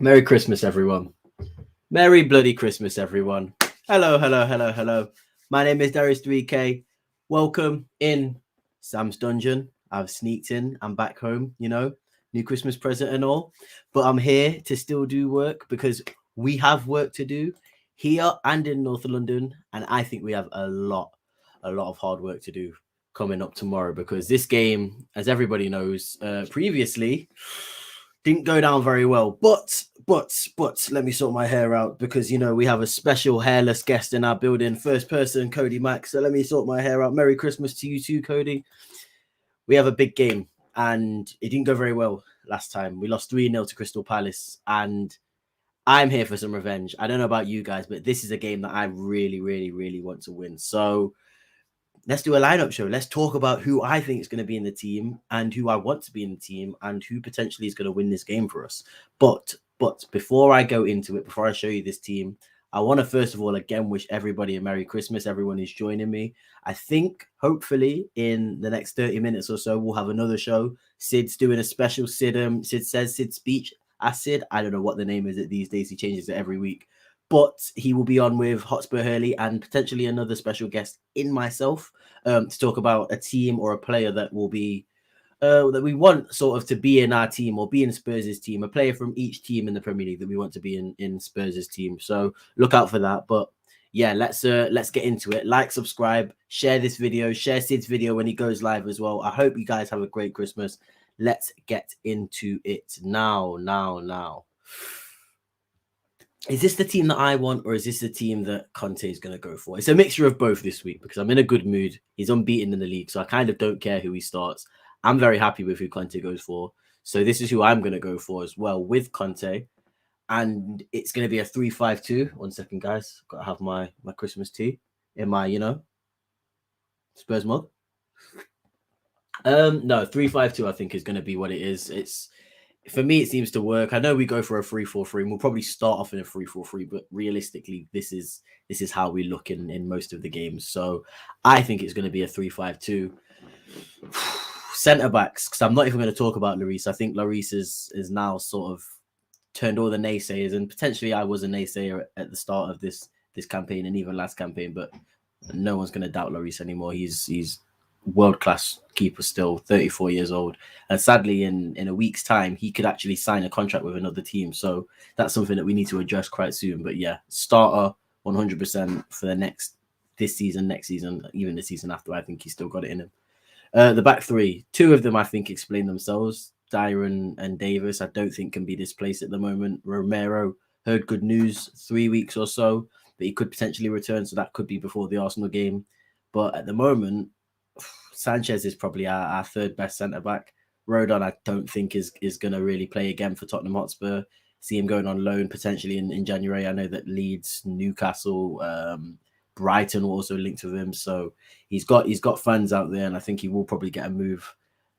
Merry Christmas, everyone. Merry bloody Christmas, everyone. Hello. My name is Darius3k. Welcome in Sam's Dungeon. I've sneaked in. I'm back home, new Christmas present and all. But I'm here to still do work because we have work to do here and in North London. And I think we have a lot of hard work to do coming up tomorrow because this game, as everybody knows, previously didn't go down very well. But let me sort my hair out because we have a special hairless guest in our building. First person, Cody Max. So let me sort my hair out. Merry Christmas to you too, Cody. We have a big game and it didn't go very well last time. We lost 3-0 to Crystal Palace and I'm here for some revenge. I don't know about you guys, but this is a game that I really want to win. So let's do a lineup show. Let's talk about who I think is going to be in the team and who I want to be in the team and who potentially is going to win this game for us. But before I go into it, before I show you this team, I want to first of all, again, wish everybody a Merry Christmas, everyone who's joining me. I think, hopefully, in the next 30 minutes or so, we'll have another show. Sid's doing a special Sid speech. Sid, I don't know what the name is these days. He changes it every week. But he will be on with Hotspur Hurley and potentially another special guest in myself to talk about a team or a player that will be that we want sort of to be in our team or be in Spurs' team, a player from each team in the Premier League that we want to be in Spurs' team. So look out for that. But yeah, let's get into it. Like, subscribe, share this video, share Sid's video when he goes live as well. I hope you guys have a great Christmas. Let's get into it now. Is this the team that I want, or is this the team that Conte is going to go for? It's a mixture of both this week because I'm in a good mood. He's unbeaten in the league, so I kind of don't care who he starts. I'm very happy with who Conte goes for. So this is who I'm going to go for as well with Conte. And it's going to be a 3-5-2. 1 second, guys. Got to have my Christmas tea in my, Spurs mug. No, 3-5-2 I think is going to be what it is. For me, it seems to work. I know we go for a 3-4-3, and we'll probably start off in a 3-4-3, but realistically, this is how we look in most of the games. So I think it's going to be a 3-5-2. Centre backs, because I'm not even going to talk about Lloris. I think Lloris is now sort of turned all the naysayers, and potentially I was a naysayer at the start of this campaign and even last campaign, but no one's going to doubt Lloris anymore. He's world-class keeper still, 34 years old, and sadly in a week's time he could actually sign a contract with another team, so that's something that we need to address quite soon. But yeah, starter 100% for this season, next season, even the season after. I think he's still got it in him. The back three, two of them I think explain themselves. Dyer and Davis I don't think can be displaced at the moment. Romero, heard good news 3 weeks or so that he could potentially return, so that could be before the Arsenal game. But at the moment, Sanchez is probably our third best centre-back. Rodon, I don't think is going to really play again for Tottenham Hotspur. See him going on loan potentially in January. I know that Leeds, Newcastle, Brighton will also linked with him. So he's got fans out there, and I think he will probably get a move.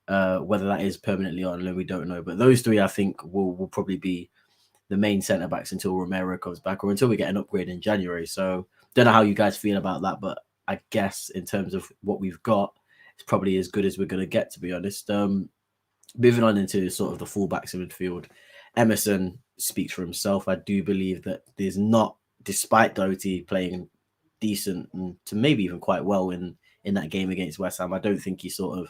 Whether that is permanently on loan, we don't know. But those three, I think, will probably be the main centre-backs until Romero comes back or until we get an upgrade in January. So don't know how you guys feel about that, but I guess in terms of what we've got, it's probably as good as we're going to get, to be honest. Moving on into sort of the fullbacks in midfield, Emerson speaks for himself. I do believe that there's not, despite Doherty playing decent and to maybe even quite well in that game against West Ham, I don't think he sort of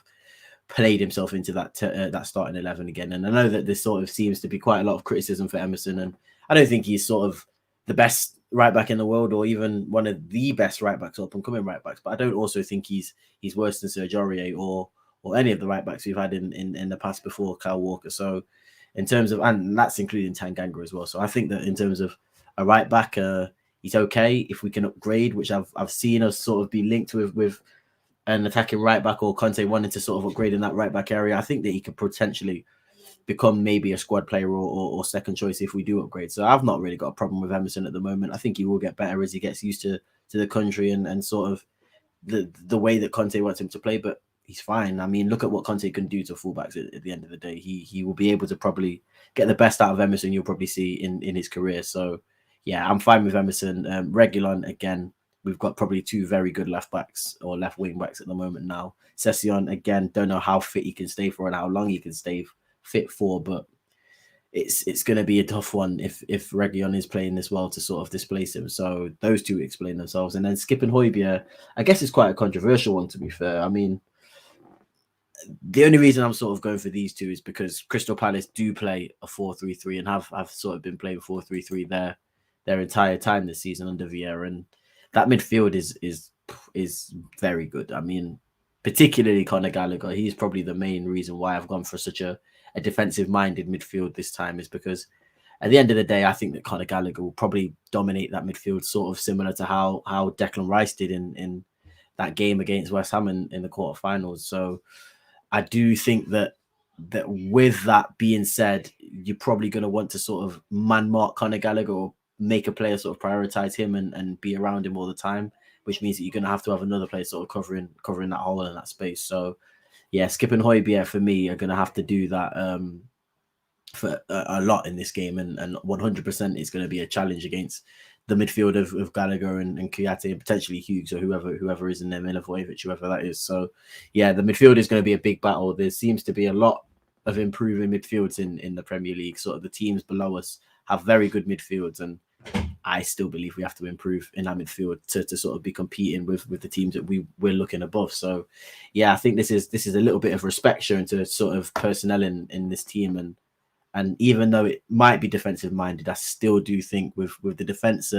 played himself into that starting 11 again. And I know that this sort of seems to be quite a lot of criticism for Emerson, and I don't think he's sort of the best right back in the world or even one of the best right backs or up and coming right backs, but I don't also think he's worse than Serge Aurier or any of the right backs we've had in the past before Kyle Walker. So in terms of, and that's including Tanganga as well, so I think that in terms of a right back, he's okay. If we can upgrade, which I've seen us sort of be linked with an attacking right back, or Conte wanting to sort of upgrade in that right back area, I think that he could potentially become maybe a squad player or second choice if we do upgrade. So I've not really got a problem with Emerson at the moment. I think he will get better as he gets used to the country and sort of the way that Conte wants him to play, but he's fine. I mean, look at what Conte can do to fullbacks at the end of the day. He will be able to probably get the best out of Emerson you'll probably see in his career. So yeah, I'm fine with Emerson. Reguilon, again, we've got probably two very good left backs or left wing backs at the moment now. Session, again, don't know how fit he can stay for and how long he can stay fit for, but it's going to be a tough one if Reguilon is playing this well to sort of displace him. So those two explain themselves. And then skipping Højbjerg, I guess it's quite a controversial one, to be fair. I mean, the only reason I'm sort of going for these two is because Crystal Palace do play a 4-3-3 and have sort of been playing 4-3-3 their entire time this season under Vieira, and that midfield is very good. I mean, particularly Conor Gallagher, he's probably the main reason why I've gone for such a defensive-minded midfield this time, is because at the end of the day, I think that Conor Gallagher will probably dominate that midfield, sort of similar to how Declan Rice did in that game against West Ham in the quarterfinals. So I do think that with that being said, you're probably going to want to sort of man mark Conor Gallagher or make a player sort of prioritize him and be around him all the time, which means that you're going to have another player sort of covering that hole in that space. So yeah, skipping Højbjerg for me are going to have to do that for a lot in this game, and 100% is going to be a challenge against the midfield of Gallagher and Kouyaté and potentially Hughes or whoever is in there, Milivojevic, whoever that is. So yeah, the midfield is going to be a big battle. There seems to be a lot of improving midfields in the Premier League. Sort of the teams below us have very good midfields, and I still believe we have to improve in that midfield to sort of be competing with the teams that we're looking above. So yeah, I think this is a little bit of respect shown to sort of personnel in this team, and even though it might be defensive minded, I still do think with the defense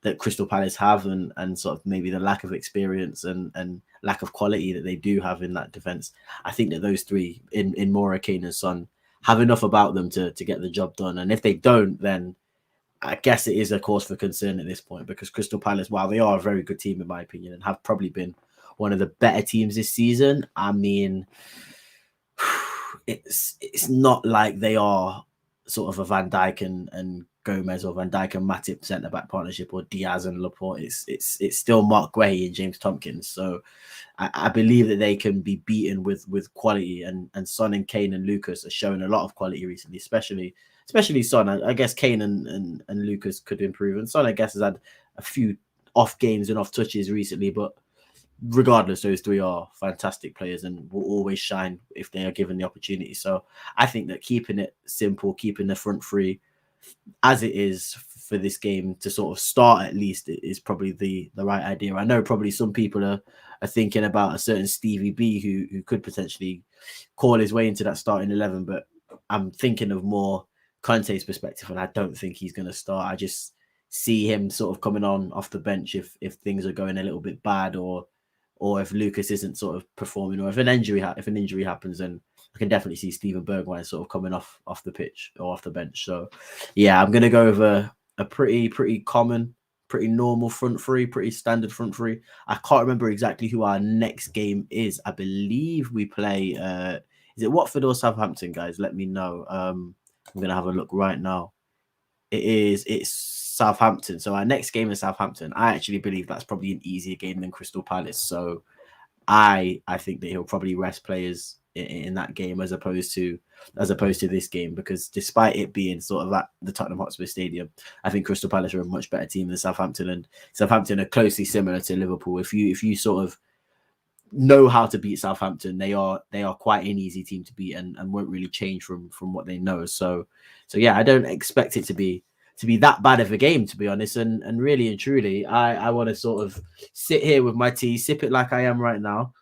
that Crystal Palace have and sort of maybe the lack of experience and lack of quality that they do have in that defense, I think that those three in Moura, Kane and Son have enough about them to get the job done. And if they don't, then I guess it is a cause for concern at this point, because Crystal Palace, while they are a very good team in my opinion and have probably been one of the better teams this season, I mean, it's not like they are sort of a Van Dijk and Gomez or Van Dijk and Matip centre back partnership or Diaz and Laporte. It's still Mark Guehi and James Tompkins. So I believe that they can be beaten with quality, and Son and Kane and Lucas are showing a lot of quality recently, especially Son. I guess Kane and Lucas could improve, and Son I guess has had a few off games and off touches recently, but regardless, those three are fantastic players and will always shine if they are given the opportunity. So I think that keeping it simple, keeping the front three as it is for this game to sort of start at least, is probably the right idea. I know probably some people are thinking about a certain Stevie B who could potentially call his way into that starting 11, but I'm thinking of more Conte's perspective, and I don't think he's going to start. I just see him sort of coming on off the bench if things are going a little bit bad, or if Lucas isn't sort of performing, or if an injury happens, then I can definitely see Steven Bergwijn sort of coming off the pitch or off the bench. So yeah, I'm going to go with a pretty common, pretty normal front three, pretty standard front three. I can't remember exactly who our next game is. I believe we play, is it Watford or Southampton, guys? Let me know. I'm going to have a look right now. It's Southampton. So our next game is Southampton. I actually believe that's probably an easier game than Crystal Palace. So I think that he'll probably rest players in that game as opposed to this game, because despite it being sort of at the Tottenham Hotspur Stadium, I think Crystal Palace are a much better team than Southampton, and Southampton are closely similar to Liverpool. If you sort of know how to beat Southampton, they are quite an easy team to beat and won't really change from what they know. So yeah, I don't expect it to be that bad of a game, to be honest. And really and truly, I want to sort of sit here with my tea, sip it like I am right now,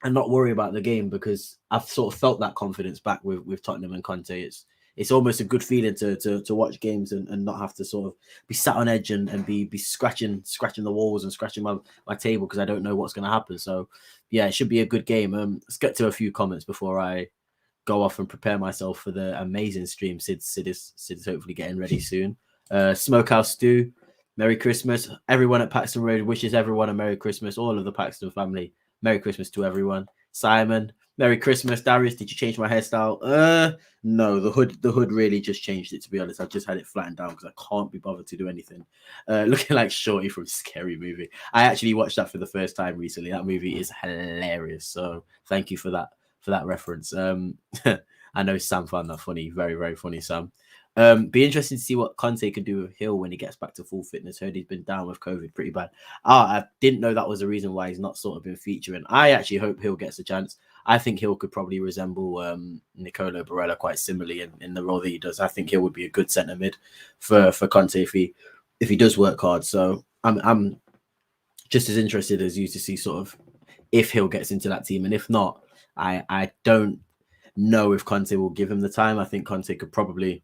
and not worry about the game, because I've sort of felt that confidence back with Tottenham and Conte. It's almost a good feeling to watch games and not have to sort of be sat on edge and be scratching the walls and scratching my table because I don't know what's going to happen. So yeah, it should be a good game. Let's get to a few comments before I go off and prepare myself for the amazing stream. Sid is hopefully getting ready soon. Smokehouse Stew, Merry Christmas. Everyone at Paxton Road wishes everyone a Merry Christmas. All of the Paxton family, Merry Christmas to everyone. Simon, Merry Christmas. Darius, did you change my hairstyle? No, the hood really just changed it, to be honest. I've just had it flattened down because I can't be bothered to do anything. Looking like Shorty from Scary Movie. I actually watched that for the first time recently. That movie is hilarious. So thank you for that reference. I know Sam found that funny. Very, very funny, Sam. Be interesting to see what Conte can do with Hill when he gets back to full fitness. Heard he's been down with COVID pretty bad. I didn't know that was the reason why he's not sort of been featuring. I actually hope Hill gets a chance. I think Hill could probably resemble Nicolo Barella quite similarly in the role that he does. I think Hill would be a good centre mid for Conte if he does work hard. So I'm just as interested as you to see sort of if Hill gets into that team, and if not, I don't know if Conte will give him the time. I think Conte could probably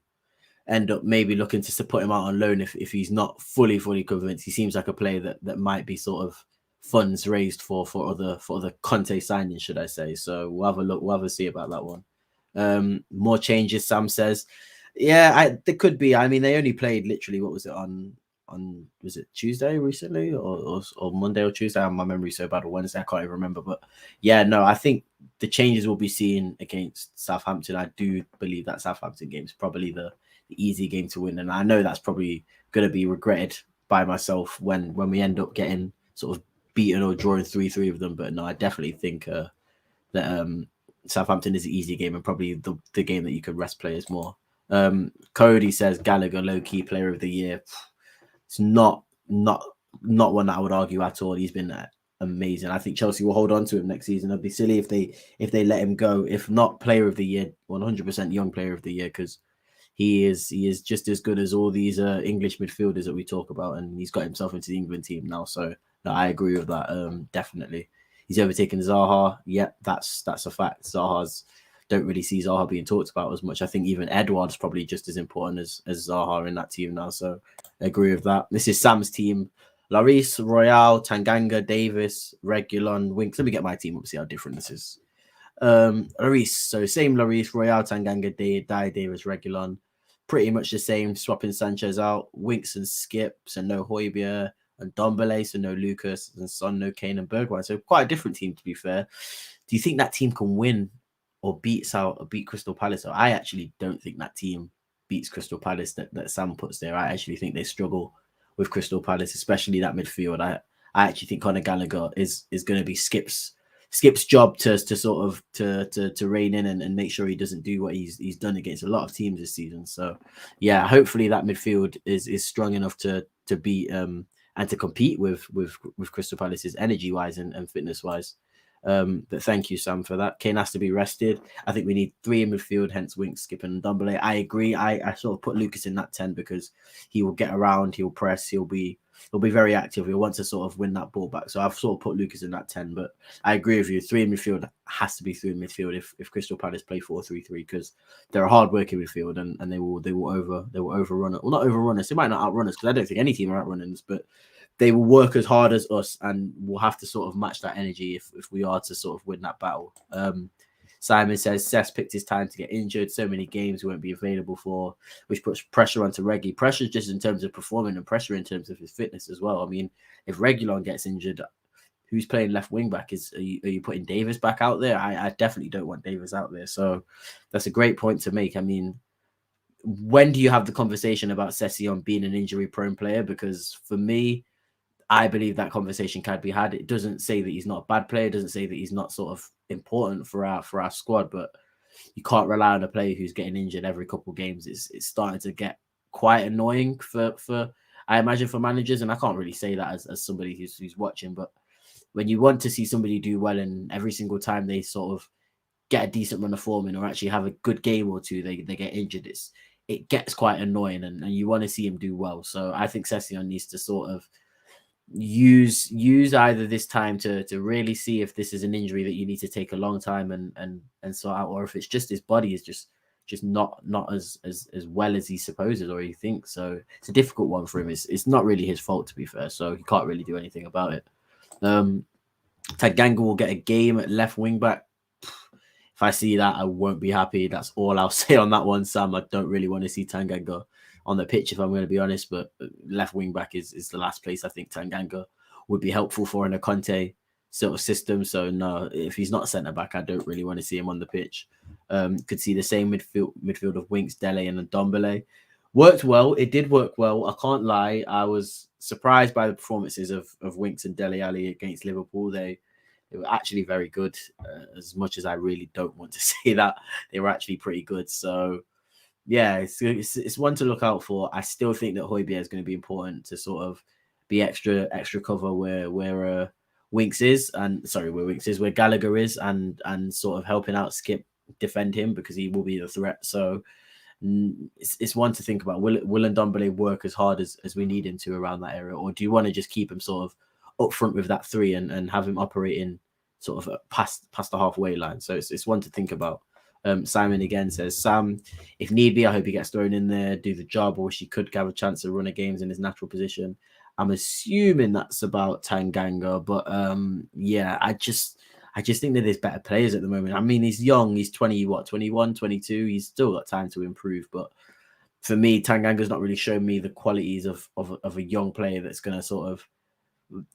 end up maybe looking to put him out on loan if he's not fully convinced. He seems like a player that might be sort of funds raised for other Conte signings, should I say. So we'll have a look, we'll have a see about that one. More changes, Sam says. Yeah, there could be. I mean, they only played literally, what was it, on was it Tuesday recently or Monday or Tuesday? My memory's so bad, or Wednesday, I can't even remember. But yeah, no, I think the changes will be seen against Southampton. I do believe that Southampton game is probably the easy game to win, and I know that's probably going to be regretted by myself when we end up getting sort of beaten or drawing 3-3 of them. But no, I definitely think that Southampton is an easy game and probably the game that you could rest players more. Cody says Gallagher low-key player of the year. It's not one that I would argue at all. He's been amazing. I think Chelsea will hold on to him next season. It'd be silly if they let him go. If not player of the year, 100% young player of the year, because he is just as good as all these English midfielders that we talk about, and he's got himself into the England team now. So no, I agree with that. Definitely, he's overtaken Zaha. Yeah, that's a fact. Don't really see Zaha being talked about as much. I think even Edouard's probably just as important as Zaha in that team now. So I agree with that. This is Sam's team. Lloris, Royale, Tanganga, Davis, Reguilon, Winks. Let me get my team up, see how different this is. Lloris, so same Lloris, Royale, Tanganga, Davis, Reguilon. Pretty much the same, swapping Sanchez out. Winks and Skip, so no Højbjerg, and Dombele, so no Lucas, and Son, no Kane and Bergwijn. So quite a different team, to be fair. Do you think that team can win or beat Crystal Palace? So I actually don't think that team beats Crystal Palace that Sam puts there. I actually think they struggle with Crystal Palace, especially that midfield. I actually think Conor Gallagher is going to be Skip's job to sort of to rein in and make sure he doesn't do what he's done against a lot of teams this season. So yeah, hopefully that midfield is strong enough to beat and to compete with Crystal Palace's energy wise and fitness wise. But thank you, Sam, for that. Kane has to be rested. I think we need 3 in midfield, hence Winks, Skip, and Dombele. I agree. I sort of put Lucas in that 10 because he will get around, he'll press, he'll be very active. He'll want to sort of win that ball back. So I've sort of put Lucas in that 10. But I agree with you. 3 in midfield has to be 3 in midfield if Crystal Palace play 4-3-3, because they're a hard-working midfield and they will overrun it. Well, not overrun us. They might not outrun us, because I don't think any team are outrunning us, but they will work as hard as us, and we'll have to sort of match that energy if we are to sort of win that battle. Simon says Cess picked his time to get injured. So many games he won't be available for, which puts pressure onto Reggie. Pressure just in terms of performing and pressure in terms of his fitness as well. I mean, if Reguilon gets injured, who's playing left wing back? Are you putting Davis back out there? I definitely don't want Davis out there. So that's a great point to make. I mean, when do you have the conversation about Session being an injury-prone player? Because for me, I believe that conversation can be had. It doesn't say that he's not a bad player. It doesn't say that he's not sort of important for our squad, but you can't rely on a player who's getting injured every couple of games. It's starting to get quite annoying for I imagine for managers, and I can't really say that as somebody who's watching, but when you want to see somebody do well and every single time they sort of get a decent run of form in or actually have a good game or two, they get injured, it gets quite annoying, and you want to see him do well. So I think Session needs to sort of use either this time to really see if this is an injury that you need to take a long time and sort out, or if it's just his body is just not as well as he supposes or he thinks. So it's a difficult one for him. It's not really his fault, to be fair, so he can't really do anything about it. Tanganga will get a game at left wing back. If I see that, I won't be happy. That's all I'll say on that one, Sam. I don't really want to see Tanganga on the pitch, if I'm going to be honest, but left wing back is the last place I think Tanganga would be helpful for in a Conte sort of system. So no, if he's not centre back, I don't really want to see him on the pitch. Could see the same midfield of Winks, Dele, and Dombele. Worked well. It did work well. I can't lie. I was surprised by the performances of Winks and Dele Alli against Liverpool. They were actually very good. As much as I really don't want to say that, they were actually pretty good. So yeah, it's one to look out for. I still think that Højbjerg is going to be important to sort of be extra cover where Winks is, where Gallagher is, and sort of helping out Skip defend him, because he will be the threat. So it's one to think about. Will Ndombele work as hard as we need him to around that area, or do you want to just keep him sort of up front with that 3 and have him operating sort of past the halfway line? So it's one to think about. Simon again says, Sam, if need be, I hope he gets thrown in there, do the job, or she could have a chance to run a games in his natural position. I'm assuming that's about Tanganga, but yeah, I just think that there's better players at the moment. I mean, he's young, he's 21, 22, he's still got time to improve, but for me, Tanganga's not really shown me the qualities of a young player that's going to sort of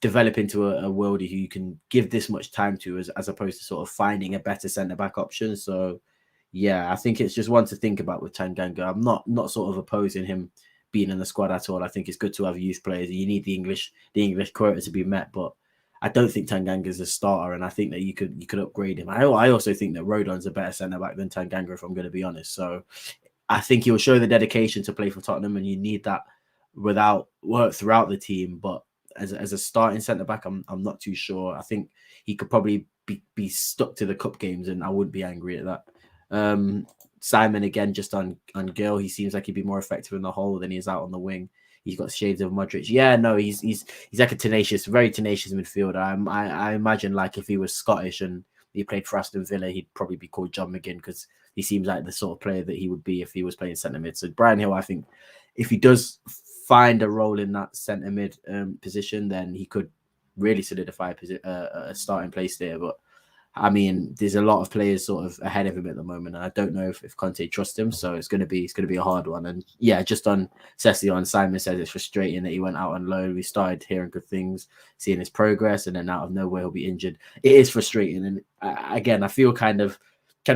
develop into a worldie who you can give this much time to, as opposed to sort of finding a better centre-back option. So yeah, I think it's just one to think about with Tanganga. I'm not sort of opposing him being in the squad at all. I think it's good to have youth players. You need the English quota to be met, but I don't think Tanganga's a starter, and I think that you could upgrade him. I also think that Rodon's a better centre back than Tanganga, if I'm going to be honest. So I think he'll show the dedication to play for Tottenham, and you need that without work throughout the team. But as a starting centre back, I'm not too sure. I think he could probably be stuck to the cup games, and I wouldn't be angry at that. Simon again, just on Gill, he seems like he'd be more effective in the hole than he is out on the wing. He's got shades of Modric. Yeah, no, he's like a very tenacious midfielder. I imagine, like, if he was Scottish and he played for Aston Villa, he'd probably be called John McGinn, because he seems like the sort of player that he would be if he was playing centre mid. So Brian Hill, I think, if he does find a role in that centre mid position, then he could really solidify a starting place there. But I mean, there's a lot of players sort of ahead of him at the moment, and I don't know if Conte trusts him, so it's going to be a hard one. And yeah, just on Sessegnon, Simon says it's frustrating that he went out on loan. We started hearing good things, seeing his progress, and then out of nowhere he'll be injured. It is frustrating, and again, I feel kind of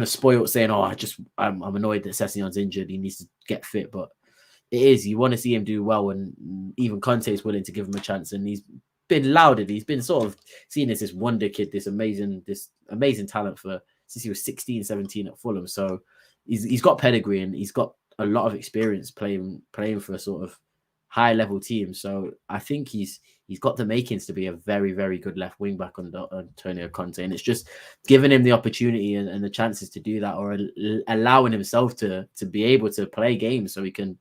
spoiled saying, "Oh, I'm annoyed that Sessegnon's injured. He needs to get fit," but it is, you want to see him do well, and even Conte is willing to give him a chance, and he's been lauded. He's been sort of seen as this wonder kid, this amazing talent since he was 16, 17 at Fulham. So he's got pedigree, and he's got a lot of experience playing for a sort of high level team. So I think he's got the makings to be a very, very good left wing back under Antonio Conte, and it's just giving him the opportunity and the chances to do that, or allowing himself to be able to play games so he can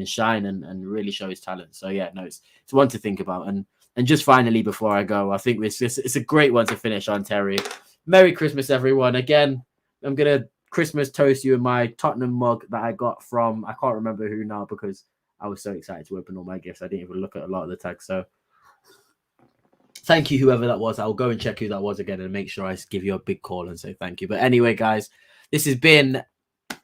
shine and really show his talent. So yeah, no, it's one to think about. And just finally, before I go, I think it's a great one to finish on, Terry. Merry Christmas, everyone. Again, I'm going to Christmas toast you in my Tottenham mug that I got from, I can't remember who now, because I was so excited to open all my gifts. I didn't even look at a lot of the tags. So thank you, whoever that was. I'll go and check who that was again and make sure I give you a big call and say thank you. But anyway, guys, this has been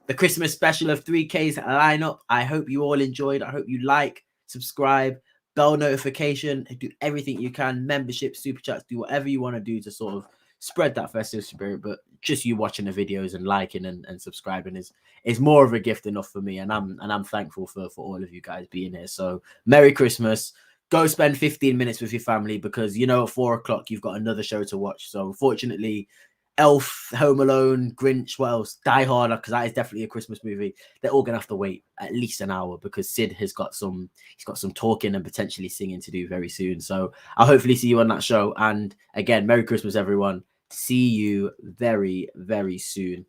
the Christmas special of 3K's lineup. I hope you all enjoyed. I hope you like, subscribe, bell notification, do everything you can, membership, super chats, do whatever you want to do to sort of spread that festive spirit. But just you watching the videos and liking and subscribing is more of a gift enough for me, and I'm thankful for all of you guys being here. So Merry Christmas. Go spend 15 minutes with your family, because you know at 4 o'clock you've got another show to watch. So unfortunately, Elf, Home Alone, Grinch, what else? Die Hard, because that is definitely a Christmas movie. They're all gonna have to wait at least an hour, because Sid has got some talking and potentially singing to do very soon. So I'll hopefully see you on that show. And again, Merry Christmas, everyone. See you very, very soon.